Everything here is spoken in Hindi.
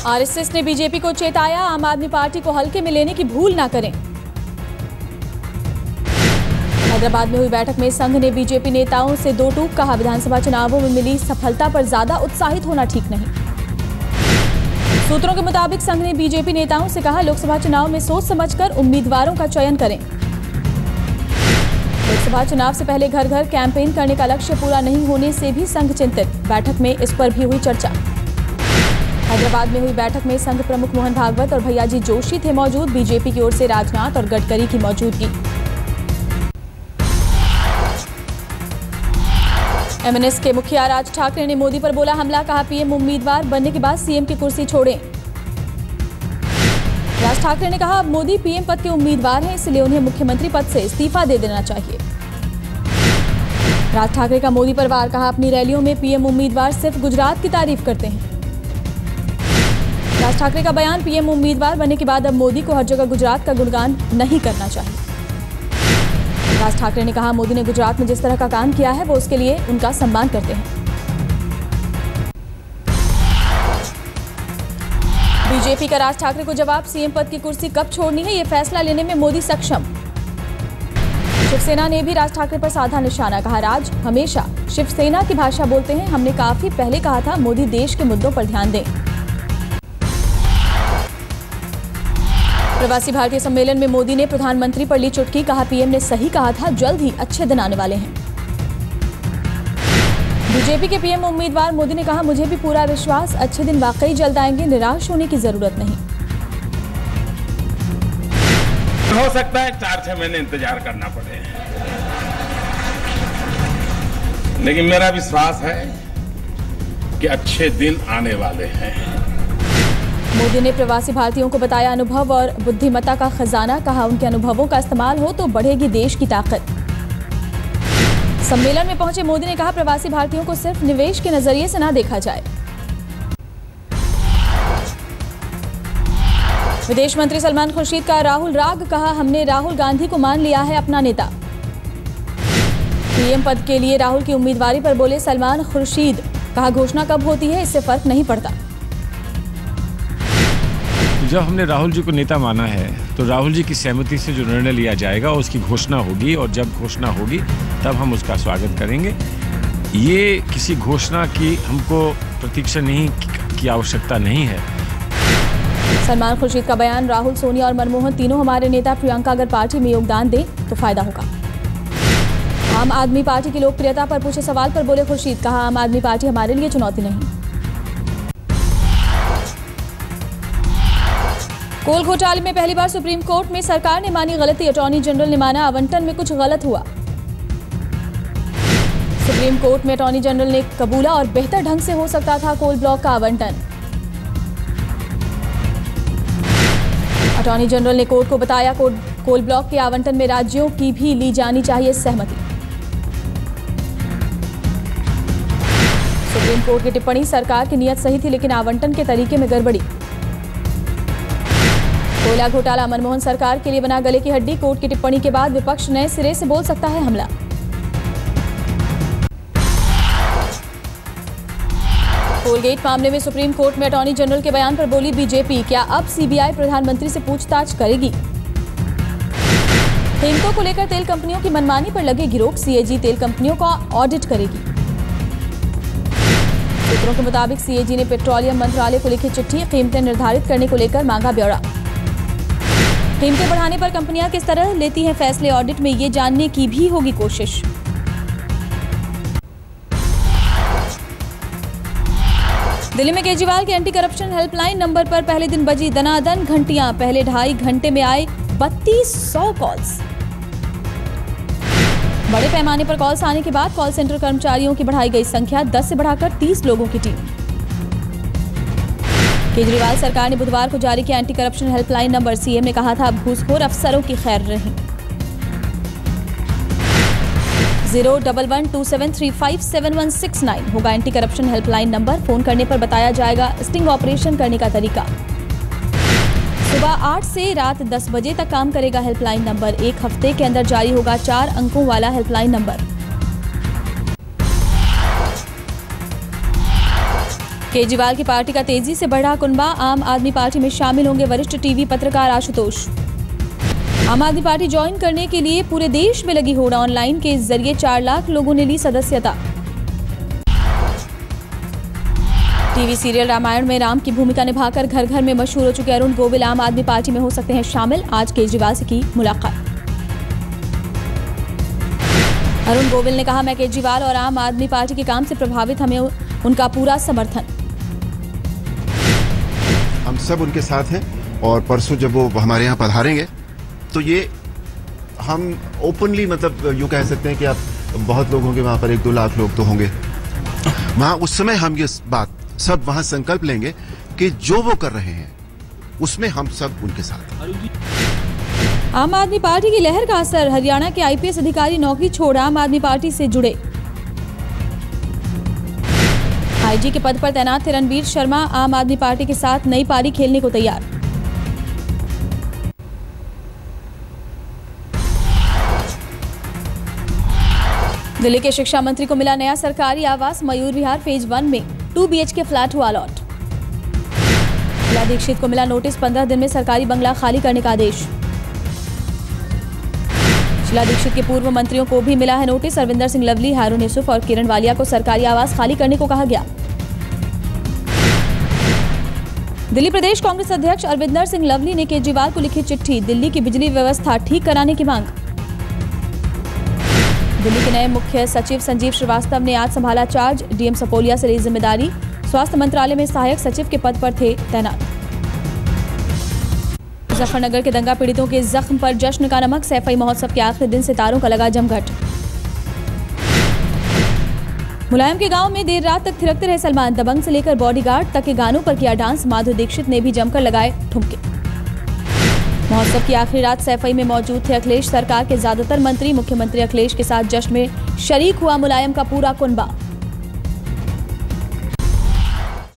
आरएसएस ने बीजेपी को चेताया, आम आदमी पार्टी को हल्के में लेने की भूल ना करें। हैदराबाद में हुई बैठक में संघ ने बीजेपी नेताओं से दो टूक कहा, विधानसभा चुनावों में मिली सफलता पर ज्यादा उत्साहित होना ठीक नहीं। सूत्रों के मुताबिक संघ ने बीजेपी नेताओं से कहा, लोकसभा चुनाव में सोच समझकर उम्मीदवारों का चयन करें। लोकसभा चुनाव से पहले घर घर कैंपेन करने का लक्ष्य पूरा नहीं होने से भी संघ चिंतित, बैठक में इस पर भी हुई चर्चा। हैदराबाद में हुई बैठक में संघ प्रमुख मोहन भागवत और भैयाजी जोशी थे मौजूद, बीजेपी की ओर से राजनाथ और गडकरी की मौजूदगी। एमएनएस के मुखिया राज ठाकरे ने मोदी पर बोला हमला, कहा पीएम उम्मीदवार बनने के बाद सीएम की कुर्सी छोड़ें। राज ठाकरे ने कहा अब मोदी पीएम पद के उम्मीदवार हैं, इसलिए उन्हें मुख्यमंत्री पद से इस्तीफा दे देना चाहिए। राज ठाकरे का मोदी पर वार, कहा अपनी रैलियों में पीएम उम्मीदवार सिर्फ गुजरात की तारीफ करते हैं। राज ठाकरे का बयान, पीएम उम्मीदवार बनने के बाद अब मोदी को हर जगह गुजरात का गुणगान नहीं करना चाहिए। राज ठाकरे ने कहा मोदी ने गुजरात में जिस तरह का काम किया है वो उसके लिए उनका सम्मान करते हैं। बीजेपी का राज ठाकरे को जवाब, सीएम पद की कुर्सी कब छोड़नी है ये फैसला लेने में मोदी सक्षम। शिवसेना ने भी राज ठाकरे पर साधा निशाना, कहा राज हमेशा शिवसेना की भाषा बोलते हैं, हमने काफी पहले कहा था मोदी देश के मुद्दों पर ध्यान दें। प्रवासी भारतीय सम्मेलन में मोदी ने प्रधानमंत्री पर ली चुटकी, कहा पीएम ने सही कहा था, जल्द ही अच्छे दिन आने वाले हैं। बीजेपी के पीएम उम्मीदवार मोदी ने कहा मुझे भी पूरा विश्वास, अच्छे दिन वाकई जल्द आएंगे, निराश होने की जरूरत नहीं। हो सकता है 4-6 महीने इंतजार करना पड़े, लेकिन मेरा विश्वास है कि अच्छे दिन आने वाले हैं। मोदी ने प्रवासी भारतीयों को बताया अनुभव और बुद्धिमत्ता का खजाना, कहा उनके अनुभवों का इस्तेमाल हो तो बढ़ेगी देश की ताकत। सम्मेलन में पहुंचे मोदी ने कहा प्रवासी भारतीयों को सिर्फ निवेश के नजरिए से ना देखा जाए। विदेश मंत्री सलमान खुर्शीद का राहुल राग, कहा हमने राहुल गांधी को मान लिया है अपना नेता। पीएम पद के लिए राहुल की उम्मीदवारी पर बोले सलमान खुर्शीद, कहा घोषणा कब होती है इससे फर्क नहीं पड़ता। जब हमने राहुल जी को नेता माना है तो राहुल जी की सहमति से जो निर्णय लिया जाएगा उसकी घोषणा होगी, और जब घोषणा होगी तब हम उसका स्वागत करेंगे। ये किसी घोषणा की हमको प्रतीक्षा नहीं की आवश्यकता नहीं है। सलमान खुर्शीद का बयान, राहुल सोनिया और मनमोहन तीनों हमारे नेता, प्रियंका अगर पार्टी में योगदान दें तो फायदा होगा। आम आदमी पार्टी की लोकप्रियता पर पूछे सवाल पर बोले खुर्शीद, कहा आम आदमी पार्टी हमारे लिए चुनौती नहीं। कोल घोटाले में पहली बार सुप्रीम कोर्ट में सरकार ने मानी गलती, अटॉर्नी जनरल ने माना आवंटन में कुछ गलत हुआ। सुप्रीम कोर्ट में अटॉर्नी जनरल ने कबूला और बेहतर ढंग से हो सकता था कोल ब्लॉक का आवंटन। अटॉर्नी जनरल ने कोर्ट को बताया कोल ब्लॉक के आवंटन में राज्यों की भी ली जानी चाहिए सहमति। सुप्रीम कोर्ट की टिप्पणी, सरकार की नीयत सही थी लेकिन आवंटन के तरीके में गड़बड़ी। कोयला घोटाला मनमोहन सरकार के लिए बना गले की हड्डी, कोर्ट की टिप्पणी के बाद विपक्ष नए सिरे से बोल सकता है हमला। कोलगेट मामले में सुप्रीम कोर्ट में अटॉर्नी जनरल के बयान पर बोली बीजेपी, क्या अब सीबीआई प्रधानमंत्री से पूछताछ करेगी? कीमतों को लेकर तेल कंपनियों की मनमानी पर लगे गिरोह, सीएजी तेल कंपनियों का ऑडिट करेगी। सूत्रों के मुताबिक सीएजी ने पेट्रोलियम मंत्रालय को लिखी चिट्ठी, कीमतें निर्धारित करने को लेकर मांगा ब्यौरा। कीमतें बढ़ाने पर कंपनियां किस तरह लेती हैं फैसले, ऑडिट में ये जानने की भी होगी कोशिश। दिल्ली में केजरीवाल के एंटी करप्शन हेल्पलाइन नंबर पर पहले दिन बजी दनादन घंटियां, पहले 2.5 घंटे में आए 3200 कॉल्स। बड़े पैमाने पर कॉल्स आने के बाद कॉल सेंटर कर्मचारियों की बढ़ाई गई संख्या, 10 से बढ़ाकर 30 लोगों की टीम। केजरीवाल सरकार ने बुधवार को जारी किया anti corruption helpline number, CM ने कहा था अब घूसखोर अफसरों की खैर नहीं। 01127357169 होगा anti corruption helpline number. Phone करने पर बताया जाएगा स्टिंग ऑपरेशन करने का तरीका। सुबह 8 से रात 10 बजे तक काम करेगा हेल्पलाइन नंबर। एक हफ्ते के अंदर जारी होगा 4 अंकों वाला हेल्पलाइन नंबर। केजरीवाल की पार्टी का तेजी से बढ़ा कुनबा, आम आदमी पार्टी में शामिल होंगे वरिष्ठ टीवी पत्रकार आशुतोष। आम आदमी पार्टी ज्वाइन करने के लिए पूरे देश में लगी होड़, ऑनलाइन के जरिए 4 लाख लोगों ने ली सदस्यता। टीवी सीरियल रामायण में राम की भूमिका निभाकर घर घर में मशहूर हो चुके अरुण गोविल आम आदमी पार्टी में हो सकते हैं शामिल, आज केजरीवाल से की मुलाकात। अरुण गोविल ने कहा, मैं केजरीवाल और आम आदमी पार्टी के काम से प्रभावित, हमें उनका पूरा समर्थन। हम सब उनके साथ हैं और परसों जब वो हमारे यहाँ पधारेंगे तो ये हम ओपनली मतलब यूँ कह सकते हैं कि आप बहुत लोग होंगे वहाँ पर, 1-2 लाख लोग तो होंगे वहाँ। उस समय हम ये बात सब वहाँ संकल्प लेंगे कि जो वो कर रहे हैं उसमें हम सब उनके साथ हैं। आम आदमी पार्टी की लहर का असर, हरियाणा के आईपीएस अधिकारी नौकरी छोड़ आम आदमी पार्टी से जुड़े। आईजी के पद पर तैनात थे रणबीर शर्मा, आम आदमी पार्टी के साथ नई पारी खेलने को तैयार। दिल्ली के शिक्षा मंत्री को मिला नया सरकारी आवास, मयूर विहार फेज 1 में 2 BHK फ्लैट हुआ अलॉट। शीला दीक्षित को मिला नोटिस, 15 दिन में सरकारी बंगला खाली करने का आदेश। शीला दीक्षित के पूर्व मंत्रियों को भी मिला है नोटिस, अरविंदर सिंह लवली, हारून यूसुफ और किरण वालिया को सरकारी आवास खाली करने को कहा गया। दिल्ली प्रदेश कांग्रेस अध्यक्ष अरविंदर सिंह लवली ने केजरीवाल को लिखी चिट्ठी, दिल्ली की बिजली व्यवस्था ठीक कराने की मांग। दिल्ली के नए मुख्य सचिव संजीव श्रीवास्तव ने आज संभाला चार्ज, डीएम सपोलिया से ली जिम्मेदारी, स्वास्थ्य मंत्रालय में सहायक सचिव के पद पर थे तैनात। मुजफ्फरनगर के दंगा पीड़ितों के जख्म पर जश्न का नमक, सैफई महोत्सव के आखिरी दिन सितारों का लगा जमघट। मुलायम के गांव में देर रात तक थिरकते रहे सलमान, दबंग से लेकर बॉडीगार्ड तक के गानों पर किया डांस, माधुरी दीक्षित ने भी जमकर लगाए ठुमके। महोत्सव की आखिरी रात सैफई में मौजूद थे अखिलेश, सरकार के ज्यादातर मंत्री, मुख्यमंत्री अखिलेश के साथ जश्न में शरीक हुआ मुलायम का पूरा कुनबा।